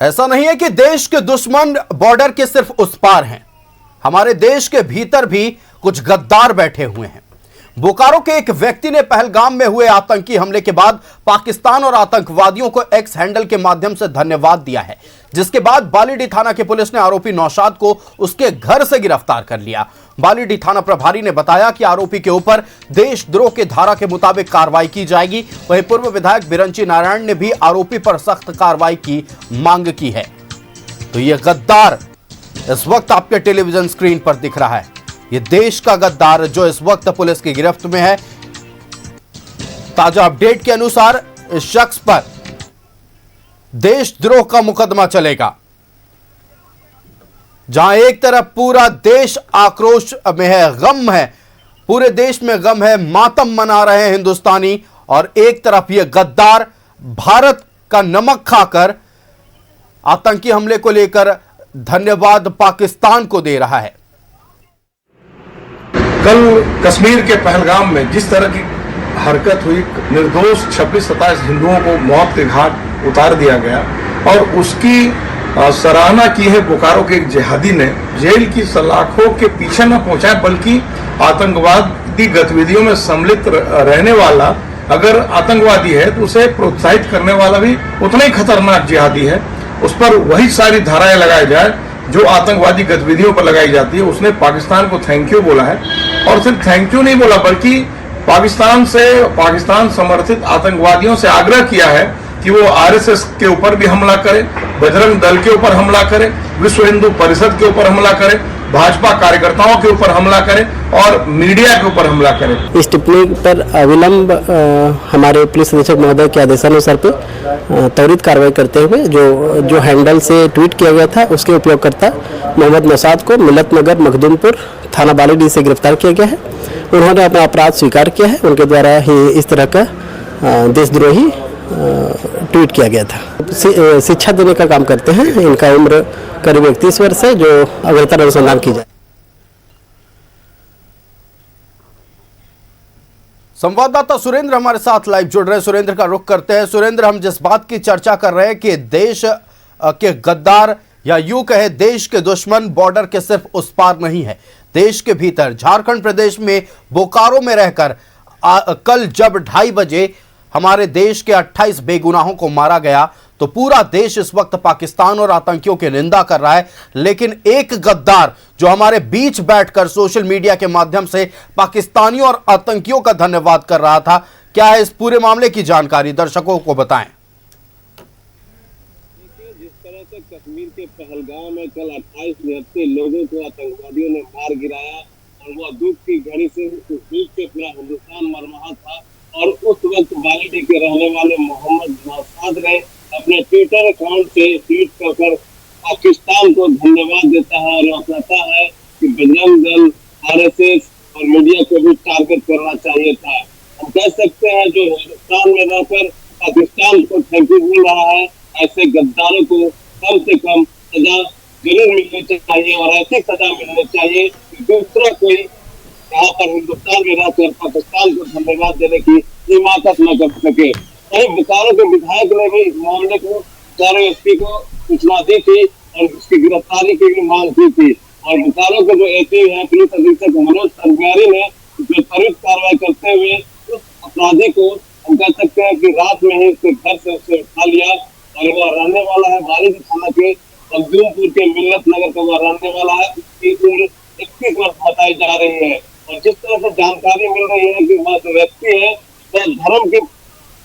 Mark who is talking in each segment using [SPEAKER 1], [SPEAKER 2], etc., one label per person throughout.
[SPEAKER 1] ऐसा नहीं है कि देश के दुश्मन बॉर्डर के सिर्फ उस पार हैं। हमारे देश के भीतर भी कुछ गद्दार बैठे हुए हैं। बोकारो के एक व्यक्ति ने पहलगाम में हुए आतंकी हमले के बाद पाकिस्तान और आतंकवादियों को एक्स हैंडल के माध्यम से धन्यवाद दिया है, जिसके बाद बालीडीह थाना की पुलिस ने आरोपी नौशाद को उसके घर से गिरफ्तार कर लिया। बालीडीह थाना प्रभारी ने बताया कि आरोपी के ऊपर देशद्रोह की धारा के मुताबिक कार्रवाई की जाएगी। वहीं पूर्व विधायक बिरंची नारायण ने भी आरोपी पर सख्त कार्रवाई की मांग की है। तो यह गद्दार इस वक्त आपके टेलीविजन स्क्रीन पर दिख रहा है, ये देश का गद्दार जो इस वक्त पुलिस की गिरफ्त में है। ताजा अपडेट के अनुसार इस शख्स पर देशद्रोह का मुकदमा चलेगा। जहां एक तरफ पूरा देश आक्रोश में है, गम है, पूरे देश में गम है, मातम मना रहे हैं हिंदुस्तानी, और एक तरफ यह गद्दार भारत का नमक खाकर आतंकी हमले को लेकर धन्यवाद पाकिस्तान को दे रहा है।
[SPEAKER 2] कल कश्मीर के पहलगाम में जिस तरह की हरकत हुई, निर्दोष 26-27 हिंदुओं को मौत के घाट उतार दिया गया, और उसकी सराहना की है बोकारो के एक जिहादी ने। जेल की सलाखों के पीछे न पहुंचाए, बल्कि आतंकवादी गतिविधियों में सम्मिलित रहने वाला अगर आतंकवादी है तो उसे प्रोत्साहित करने वाला भी उतना ही खतरनाक जिहादी है। उस पर वही सारी धाराएं लगाई जाए जो आतंकवादी गतिविधियों पर लगाई जाती है। उसने पाकिस्तान को थैंक यू बोला है, और सिर्फ थैंक यू नहीं बोला बल्कि पाकिस्तान समर्थित आतंकवादियों से आग्रह किया है कि वो आरएसएस के ऊपर भी हमला करे, बजरंग दल के ऊपर हमला करे, विश्व हिंदू परिषद के ऊपर हमला करे, भाजपा कार्यकर्ताओं के ऊपर हमला करे और मीडिया के ऊपर हमला करे।
[SPEAKER 3] इस टिप्पणी पर अविलंब हमारे पुलिस अधीक्षक महोदय के आदेशानुसार पे त्वरित कार्रवाई करते हुए जो हैंडल से ट्वीट किया गया था उसके उपयोगकर्ता मोहम्मद नौशाद को मिलतनगर मखदूमपुर थाना बालीडीह से गिरफ्तार किया गया है। उन्होंने अपना अपराध स्वीकार किया है। उनके द्वारा ही इस तरह का देशद्रोही ट्वीट किया गया था। शिक्षा देने का काम करते हैं। इनका उम्र करीब 31 वर्ष है, जो अग्रतर अनुसंधान की जाए।
[SPEAKER 1] संवाददाता सुरेंद्र हमारे साथ लाइव जुड़ रहे हैं। सुरेंद्र का रुख करते हैं। सुरेंद्र, हम जिस बात की चर्चा कर रहे हैं कि देश के गद्दार या यूं कहे देश के दुश्मन बॉर्डर के सिर्फ उस पार नहीं है, देश के भीतर झारखंड प्रदेश में बोकारो में रहकर कल जब 2:30 बजे हमारे देश के 28 बेगुनाहों को मारा गया तो पूरा देश इस वक्त पाकिस्तान और आतंकियों की निंदा कर रहा है। लेकिन एक गद्दार जो हमारे बीच बैठकर सोशल मीडिया के माध्यम से पाकिस्तानियों और आतंकियों का धन्यवाद कर रहा था। क्या है इस पूरे मामले की जानकारी, दर्शकों को बताएं।
[SPEAKER 4] जिस तरह से कश्मीर के पहलगाम में कल 28 निहत्थे लोगों को आतंकवादियों ने मार गिराया, और वह दुख की घड़ी से दुख से पूरा हिंदुस्तान मरमहा था। और उस वक्त बालीडीह के रहने वाले मोहम्मद नौशाद ने अपने ट्विटर अकाउंट से ट्वीट कर पाकिस्तान को धन्यवाद देता है और कहता है कि बजरंग दल, आरएसएस और मीडिया को भी टारगेट करना चाहिए था। हम कह सकते हैं जो हिंदुस्तान में रहकर पाकिस्तान को थैंक यू बोल रहा है, ऐसे गद्दारों को कम से कम सजा जरूर मिलनी चाहिए, और ऐसी सजा मिलनी चाहिए कि दूसरा कोई यहाँ पर हिंदुस्तान में रहकर पाकिस्तान को धन्यवाद देने की हिमाकत न कर सके। वहीं बोकारो के विधायक ने भी मामले को बोकारो एसपी को सूचना दी थी और उसकी गिरफ्तारी की भी मांग की थी। और बोकारो के जो एसपी है पुलिस अधीक्षक मनोज सरगारी ने त्वरित कार्रवाई करते हुए उस अपराधी को हम कह सकते हैं कि रात में ही उसके घर से उसे उठा लिया, और वह रहने वाला है बालीडीह थाना के मखदूमपुर के मिल्लत नगर का वह रहने वाला है। उसकी उम्र 21 वर्ष बताई जा रही है। और जिस तरह से जानकारी मिल रही है कि वह जो व्यक्ति है वह धर्म की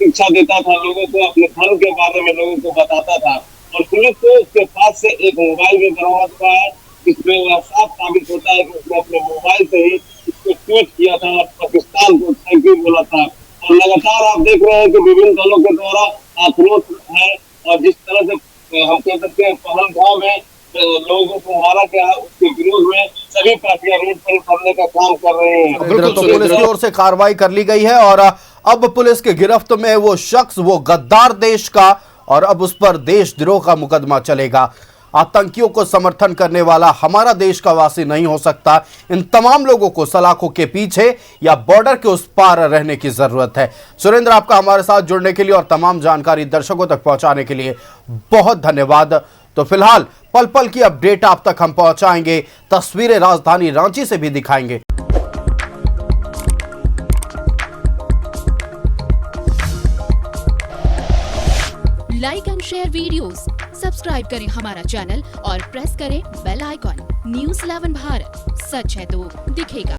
[SPEAKER 4] शिक्षा देता था लोगों को, अपने धर्म के बारे में लोगों को बताता था। और पुलिस को उसके पास से एक मोबाइल भी बरामद हुआ है, जिसमें वह साफ साबित होता है कि उसने अपने मोबाइल से ही इसको ट्वीट किया था और पाकिस्तान को थैंक यू बोला था। और लगातार आप देख रहे हैं कि विभिन्न दलों के द्वारा आक्रोश है, और जिस तरह से हम कह सकते हैं पहलगाम में लोगों को मारा गया, उसके विरोध में सभी पार्टियां रोड पर उतरने का काम कर रहे हैं।
[SPEAKER 1] तो पुलिस की ओर से कार्रवाई कर ली गई है, और अब पुलिस के गिरफ्त में वो शख्स, वो गद्दार देश का, और अब उस पर देशद्रोह का मुकदमा चलेगा। आतंकियों को समर्थन करने वाला हमारा देश का वासी नहीं हो सकता। इन तमाम लोगों को सलाखों के पीछे या बॉर्डर के उस पार रहने की जरूरत है। सुरेंद्र, आपका हमारे साथ जुड़ने के लिए और तमाम जानकारी दर्शकों तक पहुंचाने के लिए बहुत धन्यवाद। तो फिलहाल पल पल की अपडेट आप तक हम पहुंचाएंगे, तस्वीरें राजधानी रांची से भी दिखाएंगे।
[SPEAKER 5] Like and share videos, subscribe करें हमारा चैनल और प्रेस करें बेल आइकॉन। न्यूज़ 11 भारत, सच है तो दिखेगा।